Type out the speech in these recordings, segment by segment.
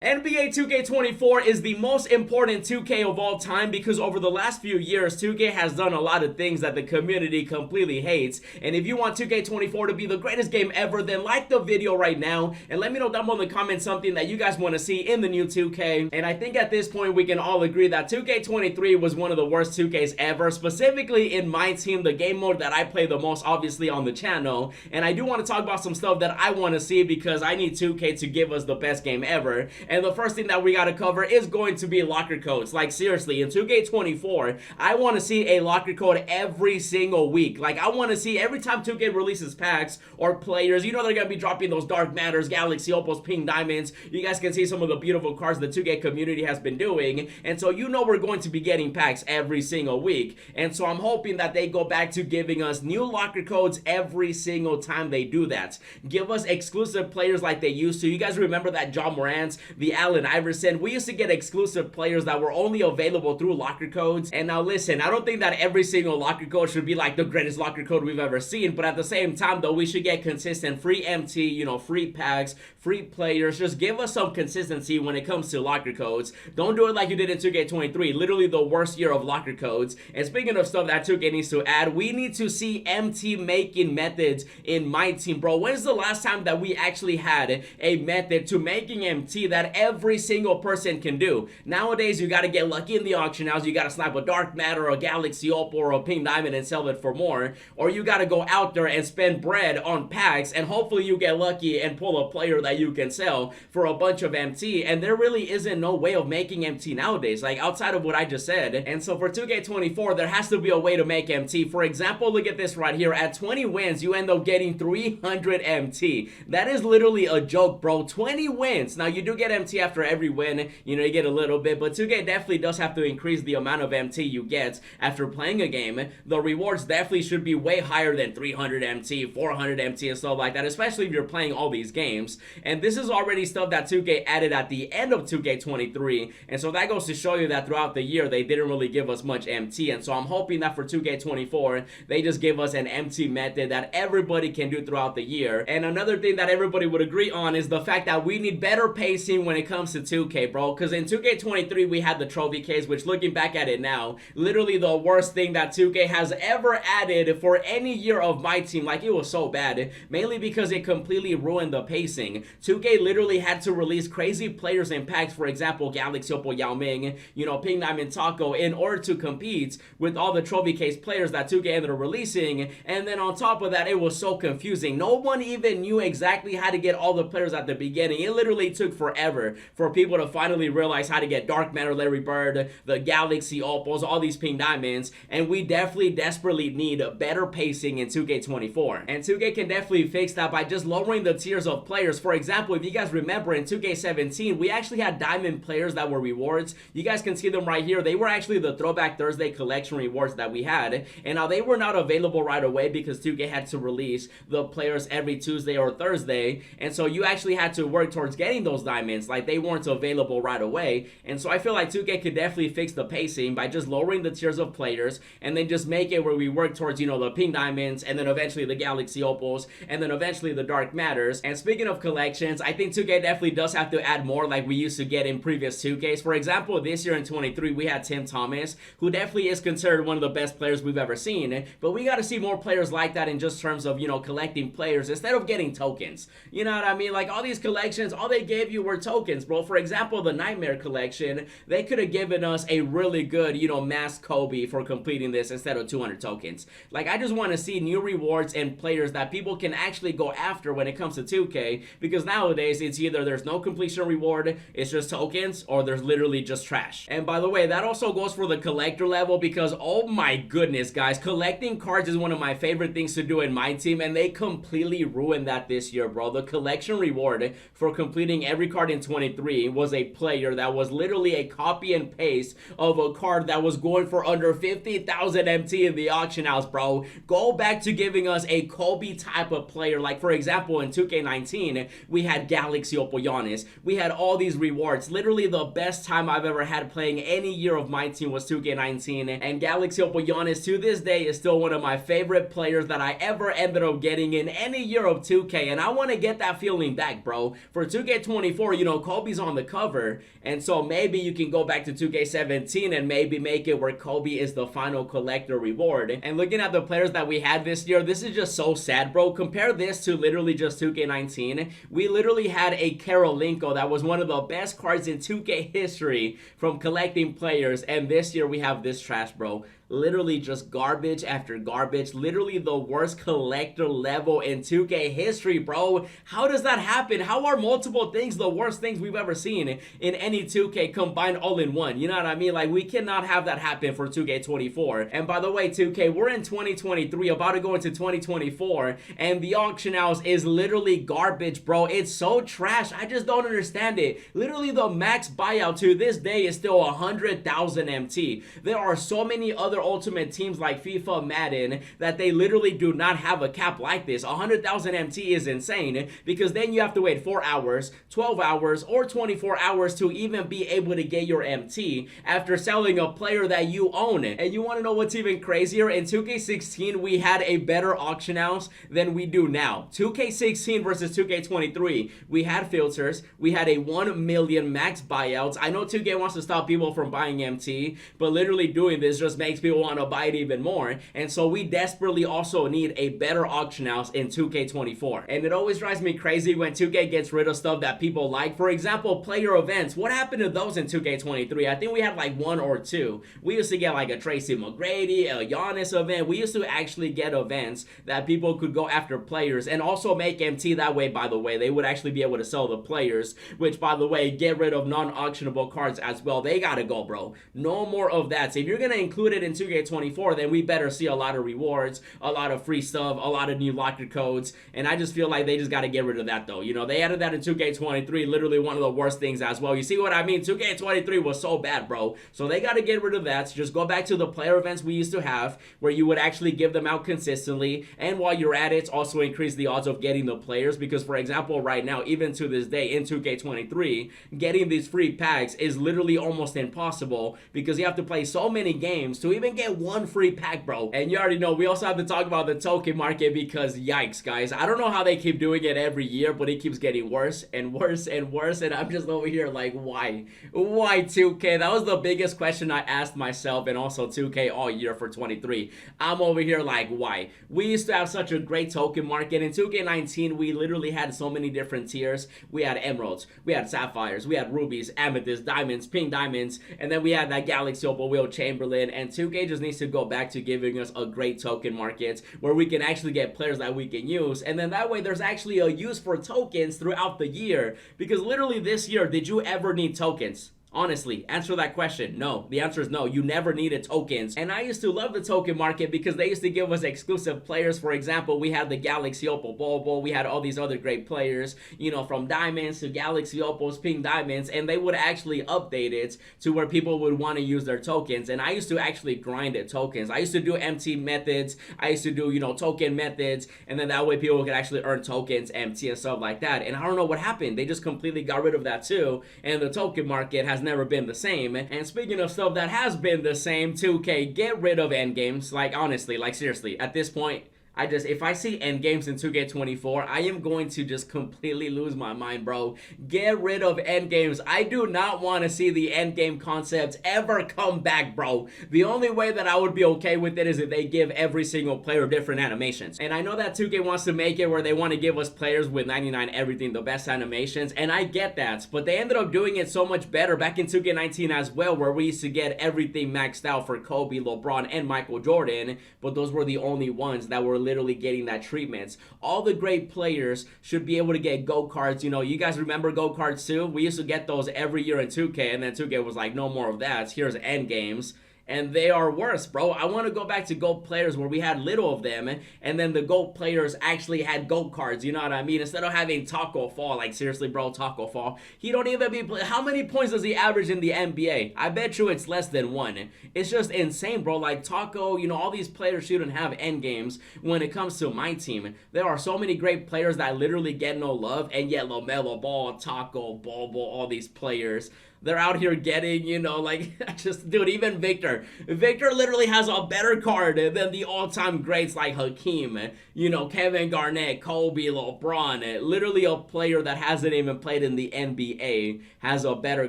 NBA 2K24 is the most important 2K of all time because over the last few years, 2K has done a lot of things that the community completely hates. And if you want 2K24 to be the greatest game ever, then like the video right now and let me know down below in the comments something that you guys want to see in the new 2K. And I think at this point we can all agree that 2K23 was one of the worst 2Ks ever, specifically in MyTeam, the game mode that I play the most obviously on the channel. And I do want to talk about some stuff that I want to see because I need 2K to give us the best game ever. And the first thing that we gotta cover is going to be locker codes. Like seriously, in 2K24, I want to see a locker code every single week. Like I want to see every time 2K releases packs or players, you know they're gonna be dropping those Dark Matters, Galaxy Opals, Pink Diamonds. You guys can see some of the beautiful cards the 2K community has been doing. And so you know we're going to be getting packs every single week. And so I'm hoping that they go back to giving us new locker codes every single time they do that. Give us exclusive players like they used to. You guys remember that John Morant, the Allen Iverson? We used to get exclusive players that were only available through locker codes. And now listen, I don't think that every single locker code should be like the greatest locker code we've ever seen, but at the same time though, we should get consistent free MT, you know, free packs, free players. Just give us some consistency when it comes to locker codes. Don't do it like you did in 2K23, literally the worst year of locker codes. And speaking of stuff that 2K needs to add, we need to see MT making methods in MyTeam, bro. When's the last time that we actually had a method to making MT that every single person can do? Nowadays, you gotta get lucky in the auction house. You gotta snipe a Dark Matter, a Galaxy Opal, or a Pink Diamond and sell it for more. Or you gotta go out there and spend bread on packs, and hopefully you get lucky and pull a player that you can sell for a bunch of MT. And there really isn't no way of making MT nowadays, like outside of what I just said. And so for 2K24, there has to be a way to make MT. For example, look at this right here. At 20 wins, you end up getting 300 MT. That is literally a joke, bro. 20 wins. Now, you do get MT after every win. You know, you get a little bit, but 2K definitely does have to increase the amount of MT you get after playing a game. The rewards definitely should be way higher than 300 MT, 400 MT, and stuff like that, especially if you're playing all these games. And this is already stuff that 2K added at the end of 2K23, and so that goes to show you that throughout the year, they didn't really give us much MT. And so I'm hoping that for 2K24, they just give us an MT method that everybody can do throughout the year. And another thing that everybody would agree on is the fact that we need better pacing when it comes to 2K, bro. Because in 2K23, we had the trophy case, which looking back at it now, literally the worst thing that 2K has ever added for any year of MyTeam. Like, it was so bad, mainly because it completely ruined the pacing. 2K literally had to release crazy players and packs, for example, Galaxy Opal Yao Ming, you know, Pink Diamond Taco, in order to compete with all the trophy case players that 2K ended up releasing. And then on top of that, it was so confusing. No one even knew exactly how to get all the players at the beginning. It literally took forever for people to finally realize how to get Dark Matter, Larry Bird, the Galaxy Opals, all these Pink Diamonds. And we definitely desperately need better pacing in 2K24. And 2K can definitely fix that by just lowering the tiers of players. For example, if you guys remember in 2K17, we actually had diamond players that were rewards. You guys can see them right here. They were actually the Throwback Thursday collection rewards that we had. And now they were not available right away because 2K had to release the players every Tuesday or Thursday. And so you actually had to work towards getting those diamonds. Like, they weren't available right away. And so I feel like 2K could definitely fix the pacing by just lowering the tiers of players and then just make it where we work towards, you know, the Pink Diamonds and then eventually the Galaxy Opals and then eventually the Dark Matters. And speaking of collections, I think 2K definitely does have to add more like we used to get in previous 2Ks. For example, this year in 23, we had Tim Thomas, who definitely is considered one of the best players we've ever seen. But we got to see more players like that in just terms of, you know, collecting players instead of getting tokens. You know what I mean? Like, all these collections, all they gave you were tokens, bro. For example, the Nightmare collection, they could have given us a really good, you know, masked Kobe for completing this instead of 200 tokens. Like, I just want to see new rewards and players that people can actually go after when it comes to 2K, because nowadays it's either there's no completion reward, it's just tokens, or there's literally just trash. And by the way, that also goes for the collector level, because oh my goodness, guys, collecting cards is one of my favorite things to do in MyTeam, and they completely ruined that this year, bro. The collection reward for completing every card in 23 was a player that was literally a copy and paste of a card that was going for under 50,000 MT in the auction house, bro. Go back to giving us a Kobe type of player. Like, for example, in 2K19, we had Galaxy Opal Giannis. We had all these rewards. Literally the best time I've ever had playing any year of MyTeam was 2K19, and Galaxy Opal Giannis to this day is still one of my favorite players that I ever ended up getting in any year of 2K, and I want to get that feeling back, bro. For 2K24, you know, Kobe's on the cover, and so maybe you can go back to 2K17 and maybe make it where Kobe is the final collector reward. And looking at the players that we had this year, this is just so sad, bro. Compare this to literally just 2K19. We literally had a Karolinko that was one of the best cards in 2K history from collecting players, and this year we have this trash, bro. Literally just garbage after garbage. Literally the worst collector level in 2K history, bro. How does that happen? How are multiple things the worst things we've ever seen in any 2K combined all in one? You know what I mean? Like, we cannot have that happen for 2K24. And by the way, 2K, we're in 2023, about to go into 2024, and the auction house is literally garbage, bro. It's so trash. I just don't understand it. Literally the max buyout to this day is still 100,000 MT. There are so many other ultimate teams like FIFA, Madden, that they literally do not have a cap like this. 100,000 MT is insane, because then you have to wait 4 hours, 12 hours, or 24 hours to even be able to get your MT after selling a player that you own. And you want to know what's even crazier? In 2K16, we had a better auction house than we do now. 2K16 versus 2K23, we had filters, we had a 1 million max buyouts. I know 2K wants to stop people from buying MT, but literally doing this just makes people want to buy it even more. And so we desperately also need a better auction house in 2K24. And it always drives me crazy when 2K gets rid of stuff that people like. For example, player events. What happened to those in 2K23? I think we had like 1 or 2. We used to get like a Tracy McGrady, a Giannis event. We used to actually get events that people could go after players and also make MT that way. By the way, they would actually be able to sell the players, which, by the way, get rid of non-auctionable cards as well. They gotta go, bro. No more of that. So if you're gonna include it in 2K24, then we better see a lot of rewards, a lot of free stuff, a lot of new locker codes. And I just feel like they just got to get rid of that, though. You know, they added that in 2K23, literally one of the worst things as well. You see what I mean? 2K23 was so bad, bro. So they got to get rid of that. So just go back to the player events we used to have, where you would actually give them out consistently. And while you're at it, also increase the odds of getting the players. Because, for example, right now, even to this day in 2K23, getting these free packs is literally almost impossible, because you have to play so many games to even get one free pack, bro. And you already know, we also have to talk about the token market, because yikes, guys. I don't know how they keep doing it every year, but it keeps getting worse and worse and worse. And I'm just over here like, why? Why 2K? That was the biggest question I asked myself and also 2K all year for 23. I'm over here like, why? We used to have such a great token market. In 2K19, we literally had so many different tiers. We had emeralds, we had sapphires, we had rubies, amethysts, diamonds, pink diamonds, and then we had that Galaxy Opal Will Chamberlain. And 2K just needs to go back to giving us a great token market where we can actually get players that we can use, and then that way there's actually a use for tokens throughout the year. Because literally this year, did you ever need tokens? Honestly, answer that question. No. The answer is no. You never needed tokens. And I used to love the token market because they used to give us exclusive players. For example, we had the Galaxy Opal Bobo. We had all these other great players, you know, from diamonds to Galaxy Opals, pink diamonds, and they would actually update it to where people would want to use their tokens. And I used to actually grind at tokens. I used to do MT methods. I used to do, you know, token methods, and then that way people could actually earn tokens, MT, and stuff like that. And I don't know what happened. They just completely got rid of that too, and the token market has never been the same. And speaking of stuff that has been the same, 2K, get rid of endgames. Like, honestly, like, seriously, at this point, if I see endgames in 2K24, I am going to just completely lose my mind, bro. Get rid of endgames. I do not want to see the endgame concepts ever come back, bro. The only way that I would be okay with it is if they give every single player different animations. And I know that 2K wants to make it where they want to give us players with 99 everything, the best animations, and I get that. But they ended up doing it so much better back in 2K19 as well, where we used to get everything maxed out for Kobe, LeBron, and Michael Jordan, but those were the only ones that were literally getting that treatment. All the great players should be able to get go-karts. You know, you guys remember go-karts too? We used to get those every year in 2K, and then 2K was like, no more of that. Here's endgames. And they are worse, bro. I want to go back to GOAT players where we had little of them, and then the GOAT players actually had GOAT cards, you know what I mean? Instead of having Taco Fall, like, seriously, bro, Taco Fall. He don't even be, how many points does he average in the NBA? I bet you it's less than 1. It's just insane, bro. Like, Taco, you know, all these players shouldn't have end games when it comes to MyTeam. There are so many great players that literally get no love, and yet LaMelo Ball, Taco, Bobo, all these players, they're out here getting, you know, like, just, dude, even Victor. Victor. Victor literally has a better card than the all-time greats like Hakeem, you know, Kevin Garnett, Kobe, LeBron. Literally a player that hasn't even played in the NBA has a better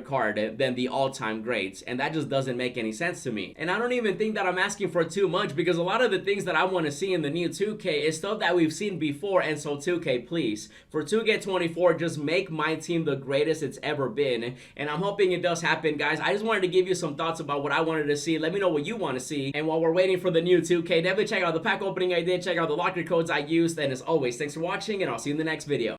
card than the all-time greats, and that just doesn't make any sense to me. And I don't even think that I'm asking for too much, because a lot of the things that I want to see in the new 2K is stuff that we've seen before. And so 2K, please, for 2K24, just make my team the greatest it's ever been, and I'm hoping it does happen, guys. I just wanted to give you some thoughts about what I wanted to see. Let me know what you want to see, and while we're waiting for the new 2K, definitely check out the pack opening I did, check out the locker codes I used, and as always, thanks for watching, and I'll see you in the next video.